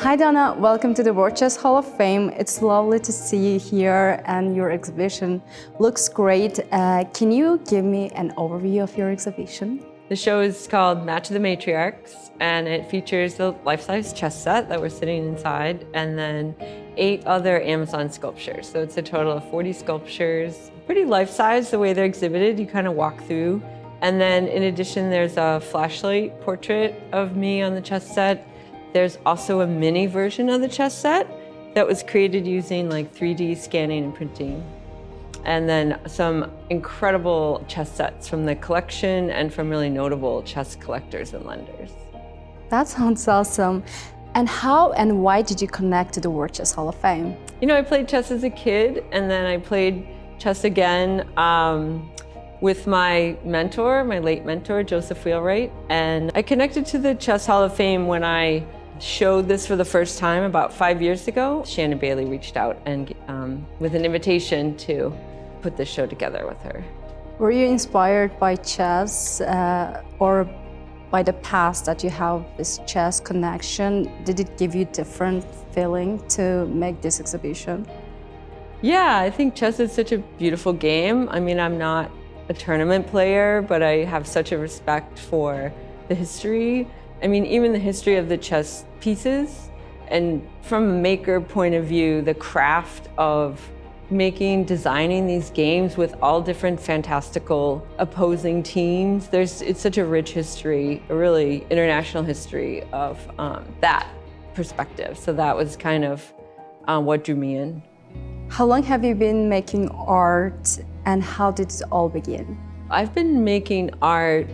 Hi Donna, welcome to the World Chess Hall of Fame. It's lovely to see you here and your exhibition looks great. Can you give me an overview of your exhibition? The show is called Match of the Matriarchs, and it features the life-size chess set that we're sitting inside, and then 8 other Amazon sculptures. So it's a total of 40 sculptures, pretty life-size the way they're exhibited. You kind of walk through. And then in addition, there's a flashlight portrait of me on the chess set. There's also a mini version of the chess set that was created using like 3D scanning and printing. And then some incredible chess sets from the collection and from really notable chess collectors and lenders. That sounds awesome. And how and why did you connect to the World Chess Hall of Fame? You know, I played chess as a kid, and then I played chess again with my mentor, my late mentor, Joseph Wheelwright. And I connected to the Chess Hall of Fame when I showed this for the first time about 5 years ago. Shannon Bailey reached out and with an invitation to put this show together with her. Were you inspired by chess or by the past that you have this chess connection? Did it give you different feeling to make this exhibition? Yeah, I think chess is such a beautiful game. I mean, I'm not a tournament player, but I have such a respect for the history. I mean, even the history of the chess pieces, and from a maker point of view, the craft of designing these games with all different fantastical opposing teams. It's such a rich history, a really international history of that perspective. So that was kind of what drew me in. How long have you been making art and how did it all begin? I've been making art,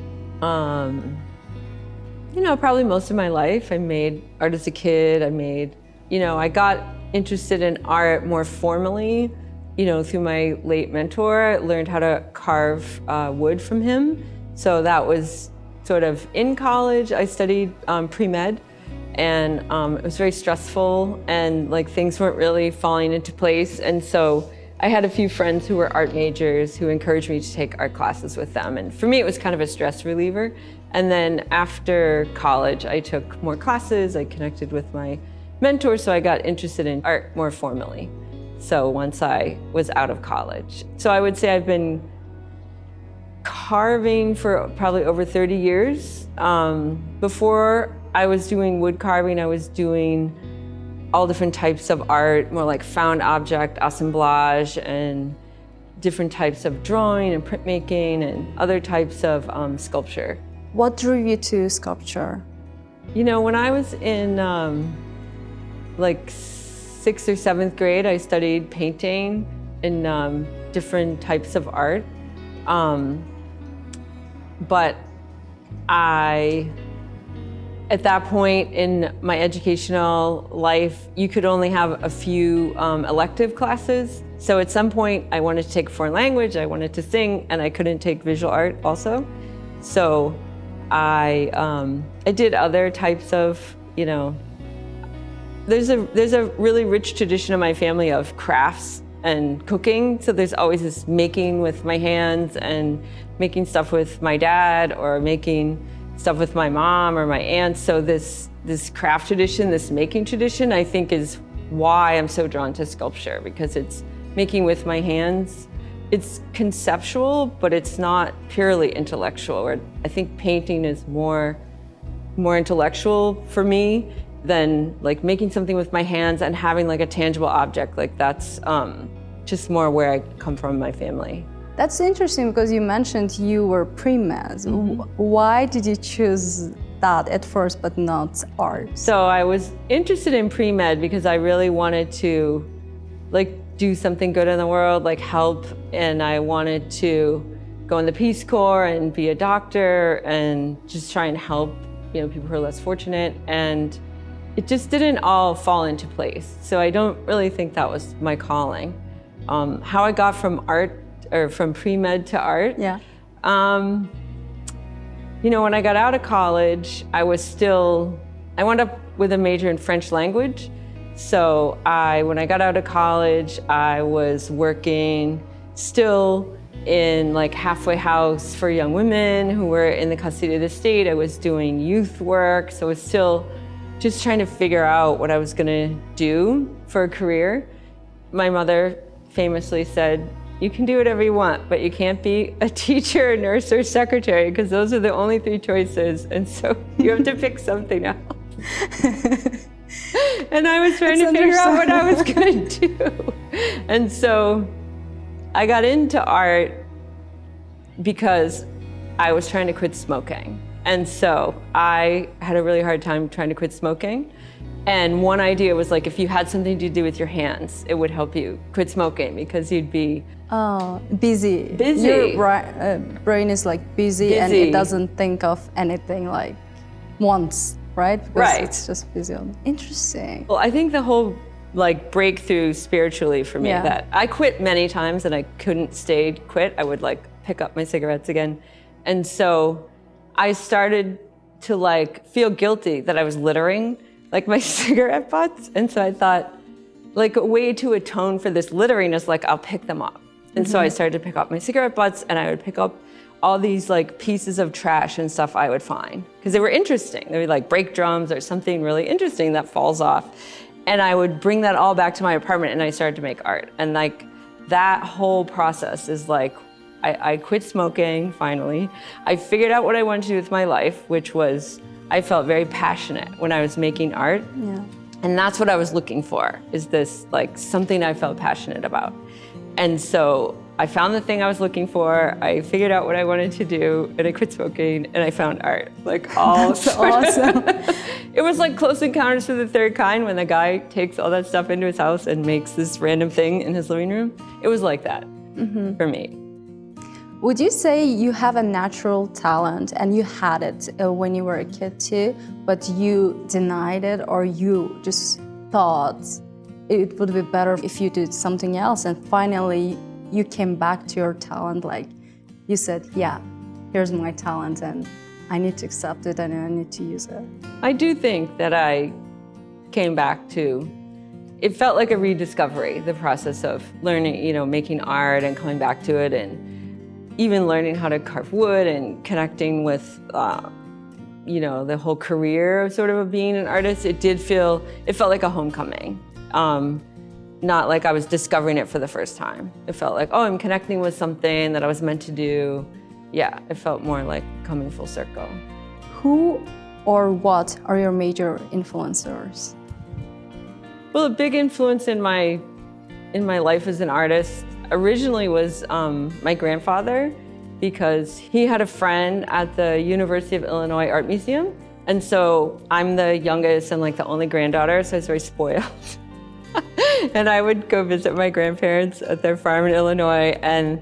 you know, probably most of my life. I made art as a kid. I got interested in art more formally, you know, through my late mentor. I learned how to carve wood from him. So that was sort of in college. I studied pre-med, and it was very stressful, and like things weren't really falling into place. And so I had a few friends who were art majors who encouraged me to take art classes with them. And for me, it was kind of a stress reliever. And then after college, I took more classes. I connected with my mentor, so I got interested in art more formally. So once I was out of college. So I would say I've been carving for probably over 30 years. Before I was doing wood carving, I was doing all different types of art, more like found object, assemblage, and different types of drawing and printmaking and other types of sculpture. What drew you to sculpture? You know, when I was in like 6th or 7th grade, I studied painting and different types of art. But at that point in my educational life, you could only have a few elective classes. So at some point, I wanted to take a foreign language, I wanted to sing, and I couldn't take visual art also. So I did other types of, you know, there's a really rich tradition in my family of crafts and cooking. So there's always this making with my hands and making stuff with my dad or making stuff with my mom or my aunts. So this craft tradition, this making tradition, I think is why I'm so drawn to sculpture, because it's making with my hands. It's conceptual, but it's not purely intellectual. Or I think painting is more intellectual for me than like making something with my hands and having like a tangible object. Like that's just more where I come from in my family. That's interesting because you mentioned you were pre-med. Mm-hmm. Why did you choose that at first but not art? So I was interested in pre-med because I really wanted to like do something good in the world, like help, and I wanted to go in the Peace Corps and be a doctor and just try and help, you know, people who are less fortunate. And it just didn't all fall into place. So I don't really think that was my calling. How I got from art or from pre-med to art. Yeah. You know, when I got out of college, I wound up with a major in French language. So when I got out of college, I was working still in like halfway house for young women who were in the custody of the state. I was doing youth work, so I was still just trying to figure out what I was gonna do for a career. My mother famously said, you can do whatever you want, but you can't be a teacher, a nurse, or secretary, because those are the only 3 choices. And so you have to pick something else. And I was trying to figure out what I was gonna do. And so I got into art because I was trying to quit smoking. And so I had a really hard time trying to quit smoking. And one idea was like, if you had something to do with your hands, it would help you quit smoking because you'd be busy. Busy. Your brain is like busy and it doesn't think of anything like once, right? Because right. It's just busy. Interesting. Well, I think the whole like breakthrough spiritually for me, that I quit many times and I couldn't stay quit. I would like pick up my cigarettes again. And so I started to like feel guilty that I was littering like my cigarette butts. And so I thought, like a way to atone for this littering is like, I'll pick them up. And so I started to pick up my cigarette butts and I would pick up all these like pieces of trash and stuff I would find because they were interesting. They were like brake drums or something really interesting that falls off. And I would bring that all back to my apartment and I started to make art. And like that whole process is like, I quit smoking finally. I figured out what I wanted to do with my life, which was I felt very passionate when I was making art. Yeah. And that's what I was looking for, is this like something I felt passionate about. And so I found the thing I was looking for, I figured out what I wanted to do, and I quit smoking, and I found art. Like all That's awesome. It was like Close Encounters of the Third Kind when the guy takes all that stuff into his house and makes this random thing in his living room. It was like that for me. Would you say you have a natural talent and you had it when you were a kid too, but you denied it or you just thought it would be better if you did something else and finally you came back to your talent, like you said, yeah, here's my talent and I need to accept it and I need to use it? I do think that I came back to, it felt like a rediscovery, the process of learning, you know, making art and coming back to it and even learning how to carve wood and connecting with, you know, the whole career of sort of being an artist. It felt like a homecoming. Not like I was discovering it for the first time. It felt like, oh, I'm connecting with something that I was meant to do. Yeah, it felt more like coming full circle. Who or what are your major influencers? Well, a big influence in my life as an artist originally was my grandfather, because he had a friend at the University of Illinois Art Museum. And so I'm the youngest and like the only granddaughter, so I was very spoiled. And I would go visit my grandparents at their farm in Illinois and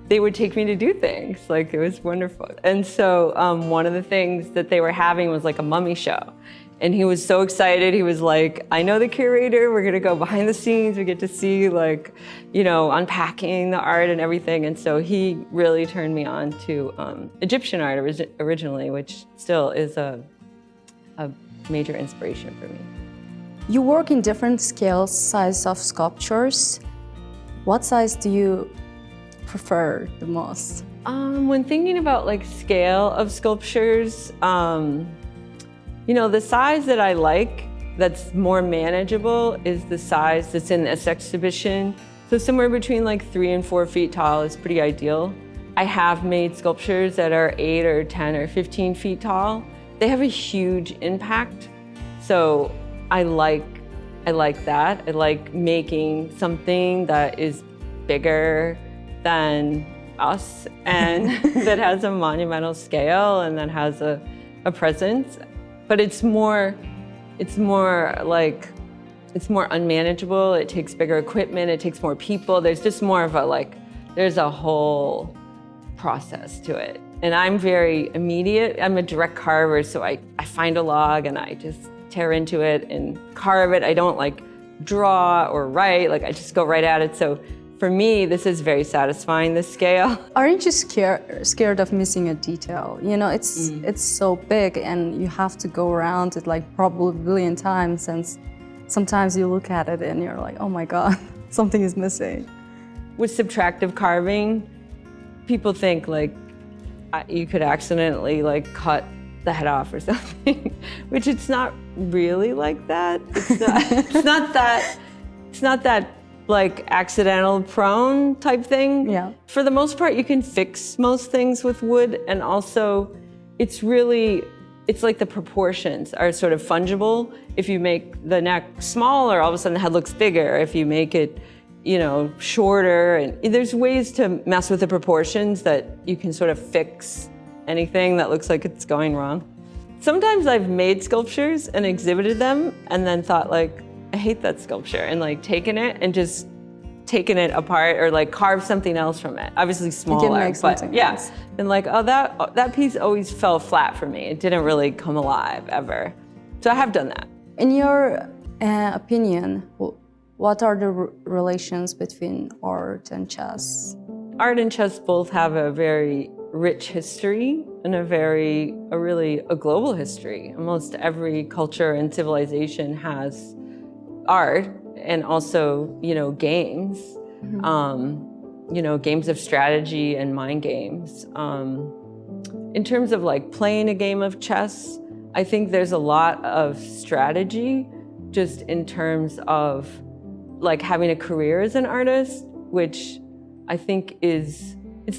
they would take me to do things. Like it was wonderful. And so one of the things that they were having was like a mummy show. And he was so excited. He was like, I know the curator, we're gonna go behind the scenes. We get to see like, you know, unpacking the art and everything. And so he really turned me on to Egyptian art originally, which still is a major inspiration for me. You work in different scales, size of sculptures. What size do you prefer the most? When thinking about like scale of sculptures, you know, the size that I like that's more manageable is the size that's in this exhibition. So somewhere between like 3 and 4 feet tall is pretty ideal. I have made sculptures that are 8 or 10 or 15 feet tall. They have a huge impact. So I like that. I like making something that is bigger than us and that has a monumental scale and that has a presence. But it's more unmanageable. It takes bigger equipment. It takes more people. There's just more of there's a whole process to it. And I'm very immediate. I'm a direct carver, so I find a log and I just tear into it and carve it. I don't like draw or write. Like I just go right at it. So for me, this is very satisfying, this scale. Aren't you scared of missing a detail? You know, it's so big and you have to go around it like probably a billion times, and sometimes you look at it and you're like, oh my God, something is missing. With subtractive carving, people think like you could accidentally like cut the head off or something, which it's not really like that. It's not that like accidental prone type thing. Yeah. For the most part, you can fix most things with wood, and also it's like the proportions are sort of fungible. If you make the neck smaller, all of a sudden the head looks bigger. If you make it, shorter, and there's ways to mess with the proportions that you can sort of fix anything that looks like it's going wrong. Sometimes I've made sculptures and exhibited them and then thought like, I hate that sculpture, and like taken it and just taken it apart or like carved something else from it. Obviously smaller, but yeah. Else. And like, oh, that piece always fell flat for me. It didn't really come alive ever. So I have done that. In your opinion, what are the relations between art and chess? Art and chess both have a very rich history and a really global history. Almost every culture and civilization has art and also, games, games of strategy and mind games. In terms of like playing a game of chess, I think there's a lot of strategy just in terms of like having a career as an artist, which I think it's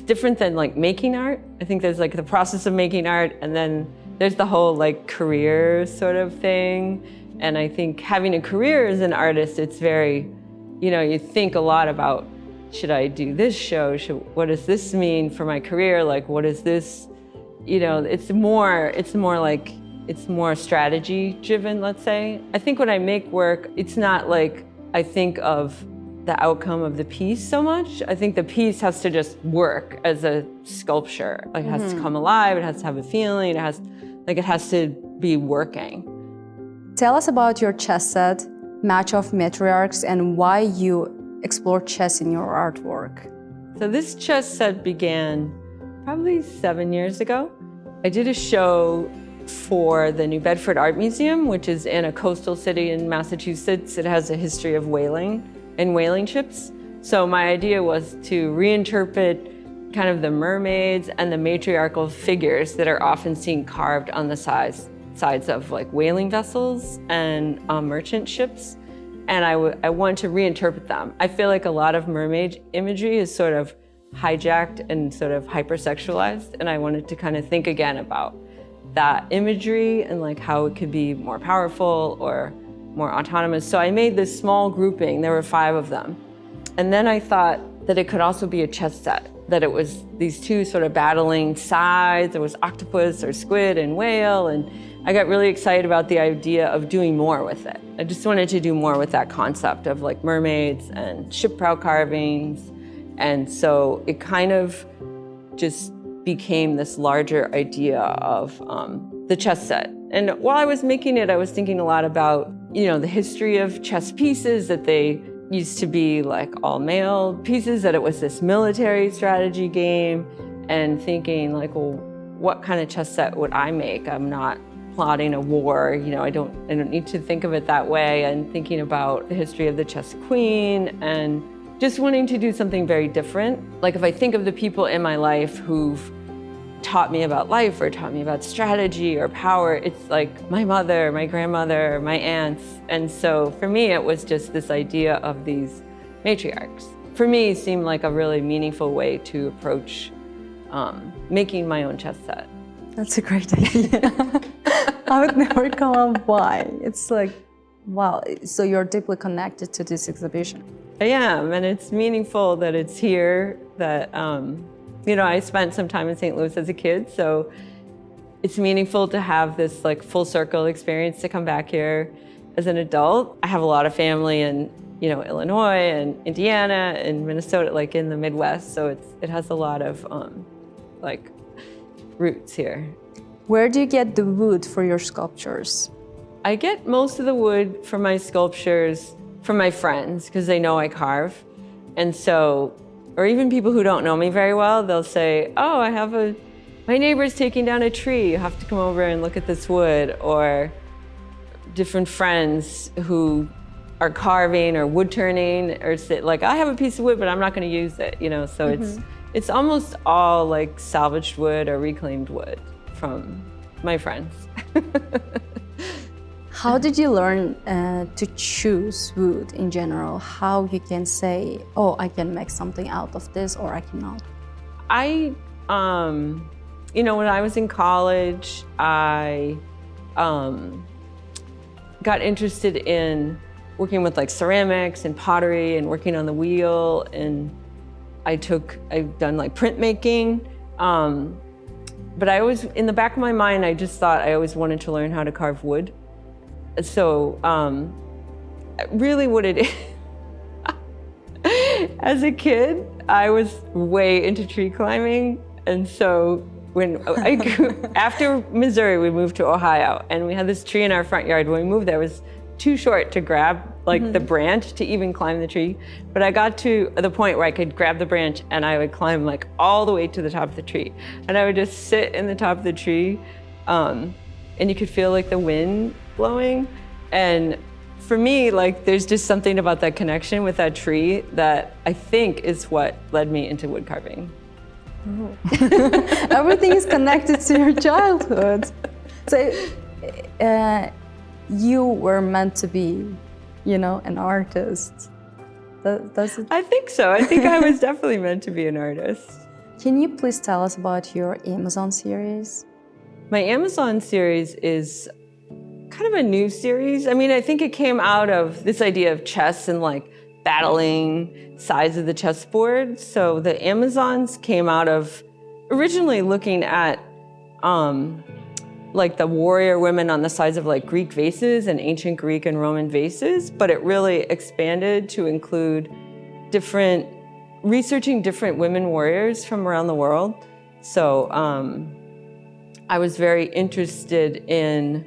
different than like making art. I think there's like the process of making art, and then there's the whole like career sort of thing. And I think having a career as an artist, it's very, you think a lot about, should I do this show? What does this mean for my career? Like, what is this? It's more strategy driven, let's say. I think when I make work, it's not like I think of the outcome of the piece so much. I think the piece has to just work as a sculpture. Like it has to come alive, it has to have a feeling, it has to be working. Tell us about your chess set, Match of Matriarchs, and why you explore chess in your artwork. So this chess set began probably 7 years ago. I did a show for the New Bedford Art Museum, which is in a coastal city in Massachusetts. It has a history of whaling and whaling ships. So my idea was to reinterpret kind of the mermaids and the matriarchal figures that are often seen carved on the sides of like whaling vessels and merchant ships. And I want to reinterpret them. I feel like a lot of mermaid imagery is sort of hijacked and sort of hypersexualized, and I wanted to kind of think again about that imagery and like how it could be more powerful or more autonomous. So I made this small grouping, there were 5 of them. And then I thought that it could also be a chess set, that it was these 2 sort of battling sides. There was octopus or squid and whale, and I got really excited about the idea of doing more with it. I just wanted to do more with that concept of like mermaids and ship prow carvings. And so it kind of just became this larger idea of the chess set. And while I was making it, I was thinking a lot about, the history of chess pieces, that they used to be like all male pieces, that it was this military strategy game, and thinking like, well, what kind of chess set would I make? I'm not plotting a war, I don't need to think of it that way, and thinking about the history of the chess queen and just wanting to do something very different. Like if I think of the people in my life who've taught me about life or taught me about strategy or power, it's like my mother, my grandmother, my aunts. And so for me, it was just this idea of these matriarchs. For me, it seemed like a really meaningful way to approach making my own chess set. That's a great idea. I would never come up why. It's like, wow, so you're deeply connected to this exhibition. I am, and it's meaningful that it's here, that I spent some time in St. Louis as a kid, so it's meaningful to have this like full circle experience to come back here as an adult. I have a lot of family in Illinois and Indiana and Minnesota, like in the Midwest, so it has a lot of roots here. Where do you get the wood for your sculptures? I get most of the wood for my sculptures from my friends, because they know I carve. And so, or even people who don't know me very well, they'll say, oh, my neighbor's taking down a tree, you have to come over and look at this wood. Or different friends who are carving or wood turning, or say, like, I have a piece of wood, but I'm not gonna use it, so it's almost all like salvaged wood or reclaimed wood from my friends. How did you learn to choose wood in general? How you can say, oh, I can make something out of this or I cannot? I, you know, when I was in college, I got interested in working with like ceramics and pottery and working on the wheel, and I've done like printmaking. But I always, in the back of my mind, I just thought I always wanted to learn how to carve wood. So really what it is, as a kid, I was way into tree climbing. And so when I grew, after Missouri, we moved to Ohio, and we had this tree in our front yard. When we moved there, it was too short to grab like the branch to even climb the tree. But I got to the point where I could grab the branch and I would climb like all the way to the top of the tree. And I would just sit in the top of the tree, and you could feel like the wind blowing. And for me, like there's just something about that connection with that tree that I think is what led me into wood carving. Oh. Everything is connected to your childhood. So you were meant to be, you know, an artist. Does it? I think so. I think I was definitely meant to be an artist. Can you please tell us about your Amazon series? My Amazon series is kind of a new series. I mean, I think it came out of this idea of chess and like battling sides of the chessboard. So the Amazons came out of originally looking at like the warrior women on the sides of like Greek vases and ancient Greek and Roman vases, but it really expanded to include researching different women warriors from around the world. So I was very interested in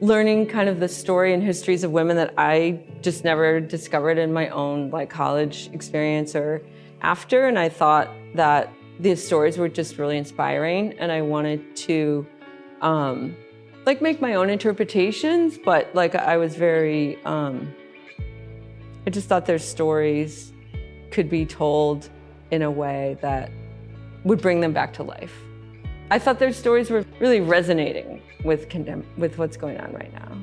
learning kind of the story and histories of women that I just never discovered in my own like college experience or after. And I thought that these stories were just really inspiring, and I wanted to like make my own interpretations, but like I was very, I just thought their stories could be told in a way that would bring them back to life. I thought their stories were really resonating with what's going on right now.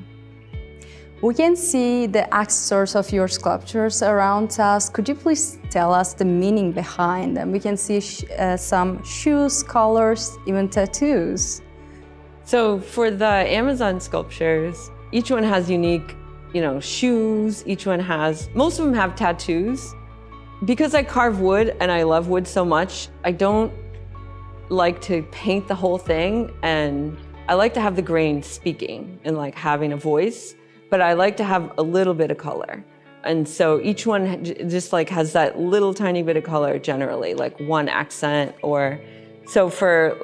We can see the accessors of your sculptures around us. Could you please tell us the meaning behind them? We can see some shoes, colors, even tattoos. So for the Amazon sculptures, each one has unique, you know, shoes. Most of them have tattoos. Because I carve wood and I love wood so much, I don't like to paint the whole thing, and I like to have the grain speaking and like having a voice, but I like to have a little bit of color. And so each one just like has that little tiny bit of color generally, like one accent. Or so for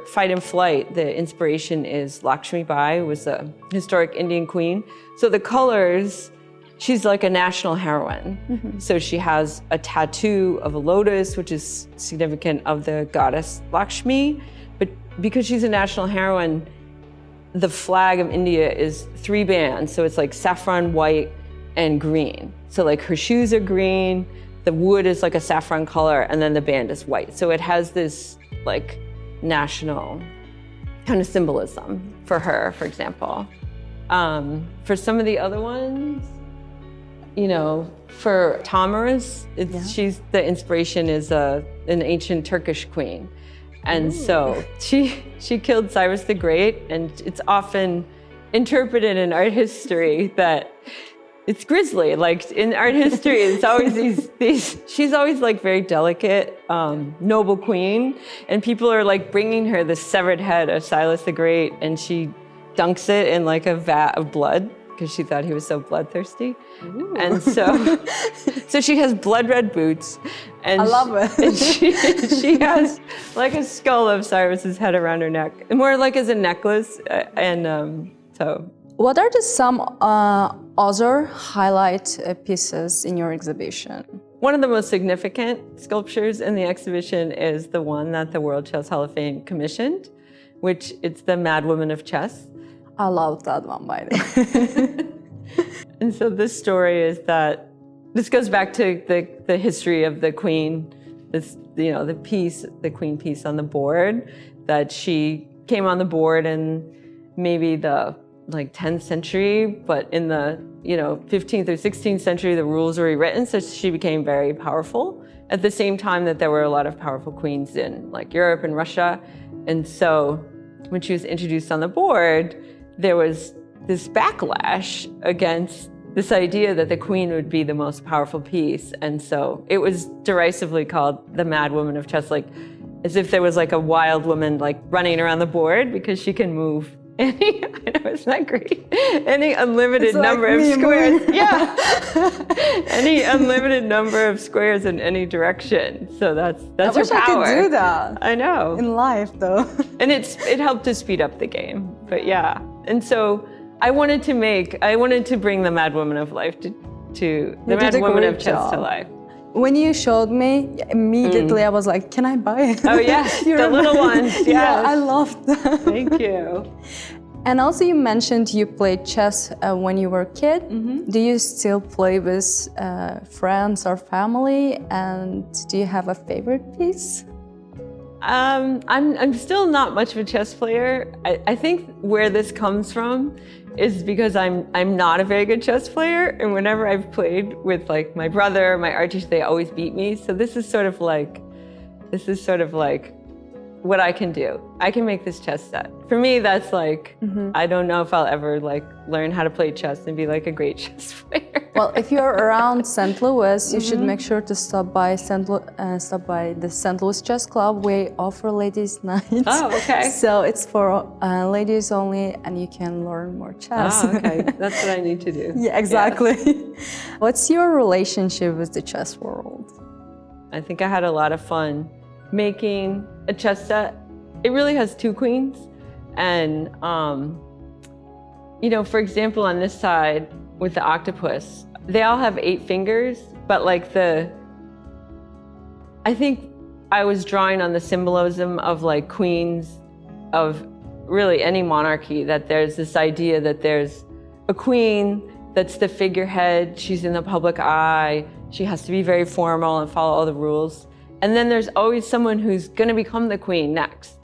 Fight and Flight, the inspiration is Lakshmi Bai, who was a historic Indian queen. So the colors, she's like a national heroine. Mm-hmm. So she has a tattoo of a lotus, which is significant of the goddess Lakshmi. But because she's a national heroine, the flag of India is 3 bands. So it's like saffron, white, and green. So like her shoes are green, the wood is like a saffron color, and then the band is white. So it has this like national kind of symbolism for her, for example. For some of the other ones, you know, for Tamaris, she's the inspiration is an ancient Turkish queen. And so she killed Cyrus the Great, and it's often interpreted in art history that it's grisly. Like in art history, it's always these she's always like very delicate, noble queen, and people are like bringing her the severed head of Cyrus the Great, and she dunks it in like a vat of blood because she thought he was so bloodthirsty. Ooh. And so she has blood red boots, and I love it. And she has like a skull of Cyrus's head around her neck, more like as a necklace. So what are some other highlight pieces in your exhibition? One of the most significant sculptures in the exhibition is the one that the World Chess Hall of Fame commissioned, which it's the Mad Woman of Chess. I love that one, by the way. And so this story is that this goes back to the history of the queen, this, you know, the queen piece on the board, that she came on the board and maybe the like 10th century, but in the 15th or 16th century, the rules were rewritten, so she became very powerful. At the same time that there were a lot of powerful queens in like Europe and Russia. And so when she was introduced on the board, there was this backlash against this idea that the queen would be the most powerful piece. And so it was derisively called the Mad Woman of Chess, like as if there was like a wild woman like running around the board because she can move any, I know, isn't that great? Any unlimited number of squares. Yeah. Any unlimited number of squares in any direction. So that's her power. I wish I could do that. I know. In life though. And it helped to speed up the game. But yeah. And so I wanted to bring the Mad Woman of Life to the Mad Woman of Chess to life. When you showed me, immediately I was like, can I buy it? Oh yeah, the little ones, yes. Yeah, I loved them. Thank you. And also you mentioned you played chess when you were a kid. Do you still play with friends or family? And do you have a favorite piece? I'm still not much of a chess player. I think where this comes from is because I'm not a very good chess player, and whenever I've played with like my brother, my art teacher, they always beat me. So this is sort of like what I can do. I can make this chess set. For me, that's like, I don't know if I'll ever like learn how to play chess and be like a great chess player. Well, if you're around St. Louis, you should make sure to stop by the St. Louis Chess Club. We offer ladies' nights. Oh, okay. So it's for ladies only, and you can learn more chess. Oh, okay. That's what I need to do. Yeah, exactly. Yes. What's your relationship with the chess world? I think I had a lot of fun making a chess set. It really has two queens. And, for example, on this side with the octopus, they all have 8 fingers, but like I think I was drawing on the symbolism of like queens of really any monarchy, that there's this idea that there's a queen that's the figurehead, she's in the public eye, she has to be very formal and follow all the rules. And then there's always someone who's gonna become the queen next.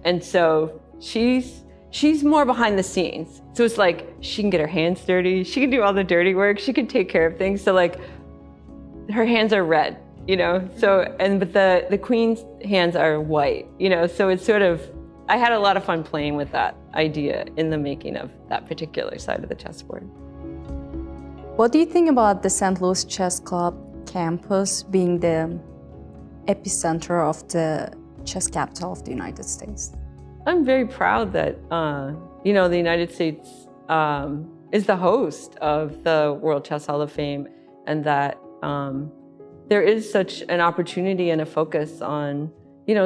And so she's more behind the scenes. So it's like, she can get her hands dirty, she can do all the dirty work, she can take care of things. So like, her hands are red, but the queen's hands are white, so it's sort of, I had a lot of fun playing with that idea in the making of that particular side of the chessboard. What do you think about the St. Louis Chess Club campus being the epicenter of the chess capital of the United States? I'm very proud that, the United States is the host of the World Chess Hall of Fame, and that there is such an opportunity and a focus on,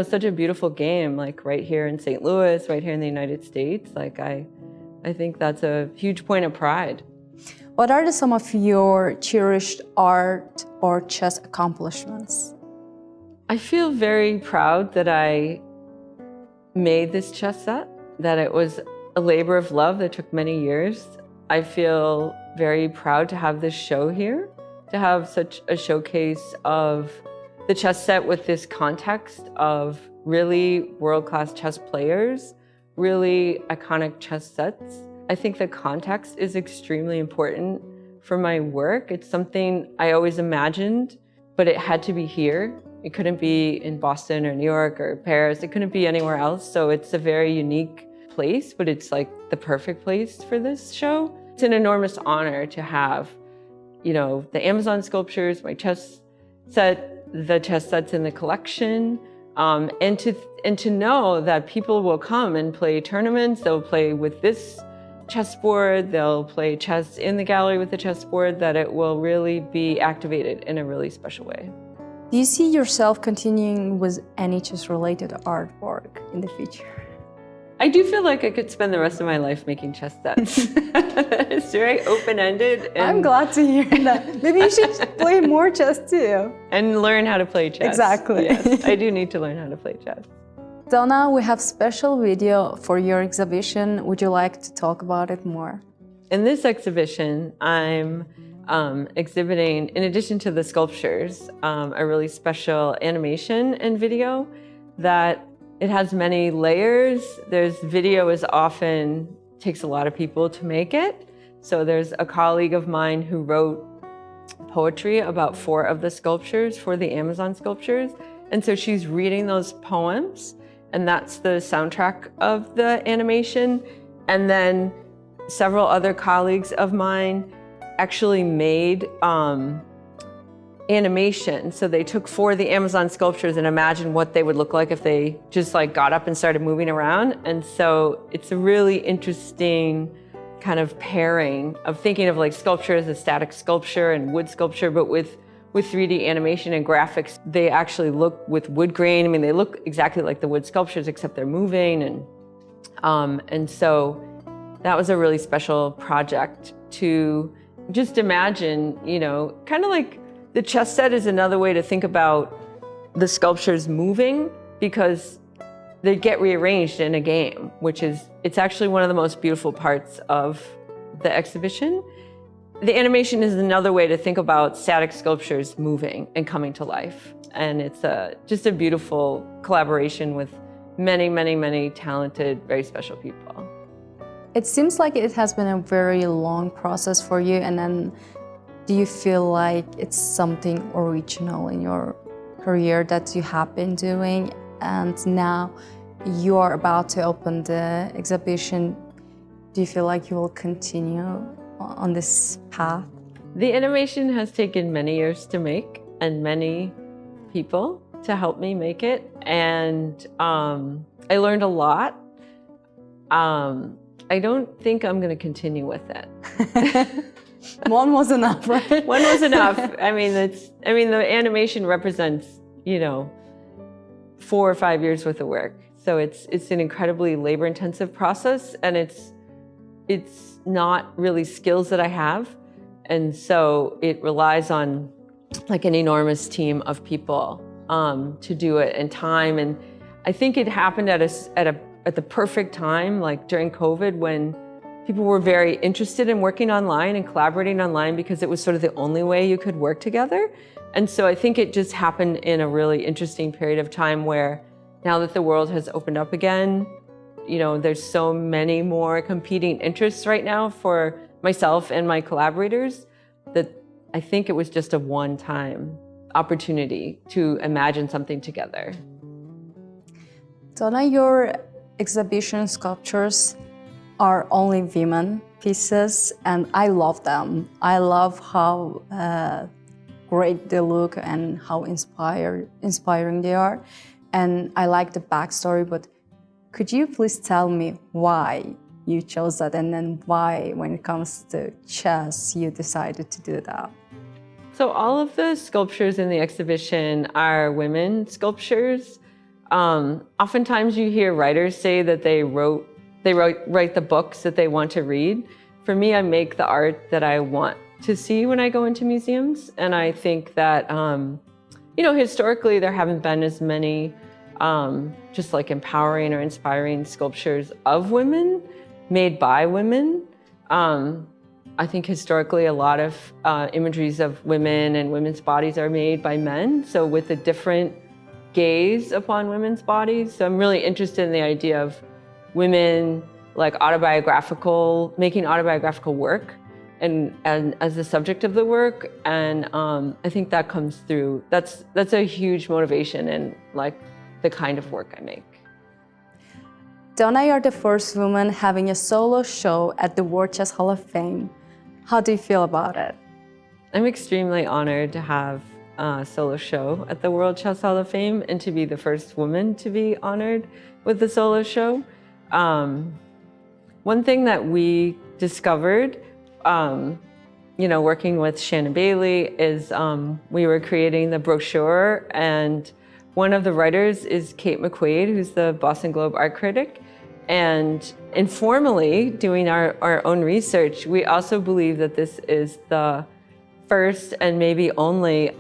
such a beautiful game, like right here in St. Louis, right here in the United States. Like I think that's a huge point of pride. What are some of your cherished art or chess accomplishments? I feel very proud that I made this chess set, that it was a labor of love that took many years. I feel very proud to have this show here, to have such a showcase of the chess set with this context of really world-class chess players, really iconic chess sets. I think the context is extremely important for my work. It's something I always imagined, but it had to be here. It couldn't be in Boston or New York or Paris. It couldn't be anywhere else. So it's a very unique place, but it's like the perfect place for this show. It's an enormous honor to have, the Amazon sculptures, my chess set, the chess sets in the collection, and to know that people will come and play tournaments. They'll play with this chessboard. They'll play chess in the gallery with the chessboard. That it will really be activated in a really special way. Do you see yourself continuing with any chess-related artwork in the future? I do feel like I could spend the rest of my life making chess sets. It's very open-ended. I'm glad to hear that. Maybe you should play more chess too. And learn how to play chess. Exactly. Yes, I do need to learn how to play chess. Donna, we have special video for your exhibition. Would you like to talk about it more? In this exhibition, I'm exhibiting, in addition to the sculptures, a really special animation and video that it has many layers. Video is often takes a lot of people to make it. So there's a colleague of mine who wrote poetry about 4 of the sculptures, for the Amazon sculptures. And so she's reading those poems, and that's the soundtrack of the animation. And then several other colleagues of mine actually made animation. So they took 4 of the Amazon sculptures and imagined what they would look like if they just like got up and started moving around. And so it's a really interesting kind of pairing of thinking of like sculpture as a static sculpture and wood sculpture, but with 3D animation and graphics. They actually look with wood grain. I mean, they look exactly like the wood sculptures, except they're moving. And so that was a really special project to just imagine, you know, kind of like the chess set is another way to think about the sculptures moving, because they get rearranged in a game, which is, it's actually one of the most beautiful parts of the exhibition. The animation is another way to think about static sculptures moving and coming to life. And it's just a beautiful collaboration with many, many, many talented, very special people. It seems like it has been a very long process for you, and then do you feel like it's something original in your career that you have been doing, and now you are about to open the exhibition? Do you feel like you will continue on this path? The animation has taken many years to make and many people to help me make it, and I learned a lot. I don't think I'm going to continue with it. One was enough, right? One was enough. I mean, the animation represents, you know, 4 or 5 years worth of work. So it's an incredibly labor-intensive process, and it's not really skills that I have. And so it relies on like an enormous team of people to do it, and time. And I think it happened at the perfect time, like during COVID, when people were very interested in working online and collaborating online, because it was sort of the only way you could work together. And so I think it just happened in a really interesting period of time where now that the world has opened up again, you know, there's so many more competing interests right now for myself and my collaborators that I think it was just a one-time opportunity to imagine something together. Donna, your exhibition sculptures are only women pieces, and I love them. I love how great they look and how inspiring they are. And I like the backstory, but could you please tell me why you chose that, and then why, when it comes to chess, you decided to do that? So all of the sculptures in the exhibition are women sculptures. Oftentimes you hear writers say that they write the books that they want to read. For me, I make the art that I want to see when I go into museums. And I think that, you know, historically there haven't been as many just like empowering or inspiring sculptures of women made by women. I think historically a lot of imageries of women and women's bodies are made by men, so with a different gaze upon women's bodies. So I'm really interested in the idea of women like making autobiographical work and as the subject of the work. And I think that comes through. That's a huge motivation in like the kind of work I make. Donna, you're the first woman having a solo show at the World Chess Hall of Fame. How do you feel about it? I'm extremely honored to have a solo show at the World Chess Hall of Fame and to be the first woman to be honored with the solo show. One thing that we discovered, you know, working with Shannon Bailey is we were creating the brochure, and one of the writers is Kate McQuaid, who's the Boston Globe art critic. And informally, doing our own research, we also believe that this is the first and maybe only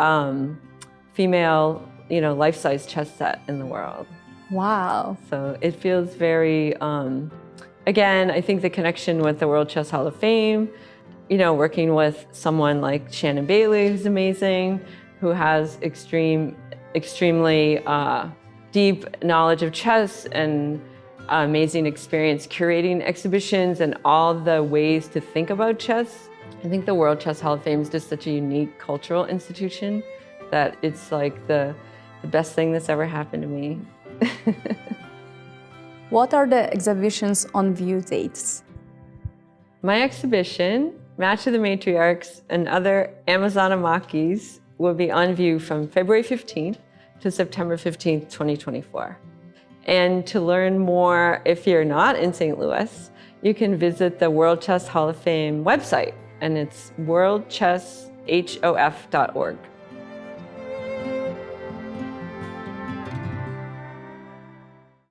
female, you know, life-size chess set in the world. Wow. So it feels very, again, I think the connection with the World Chess Hall of Fame, you know, working with someone like Shannon Bailey, who's amazing, who has extremely deep knowledge of chess, and amazing experience curating exhibitions and all the ways to think about chess. I think the World Chess Hall of Fame is just such a unique cultural institution that it's like the best thing that's ever happened to me. What are the exhibitions on view dates? My exhibition, Match of the Matriarchs and Other Amazonamakis, will be on view from February 15th to September 15th, 2024. And to learn more, if you're not in St. Louis, you can visit the World Chess Hall of Fame website, and it's worldchesshof.org.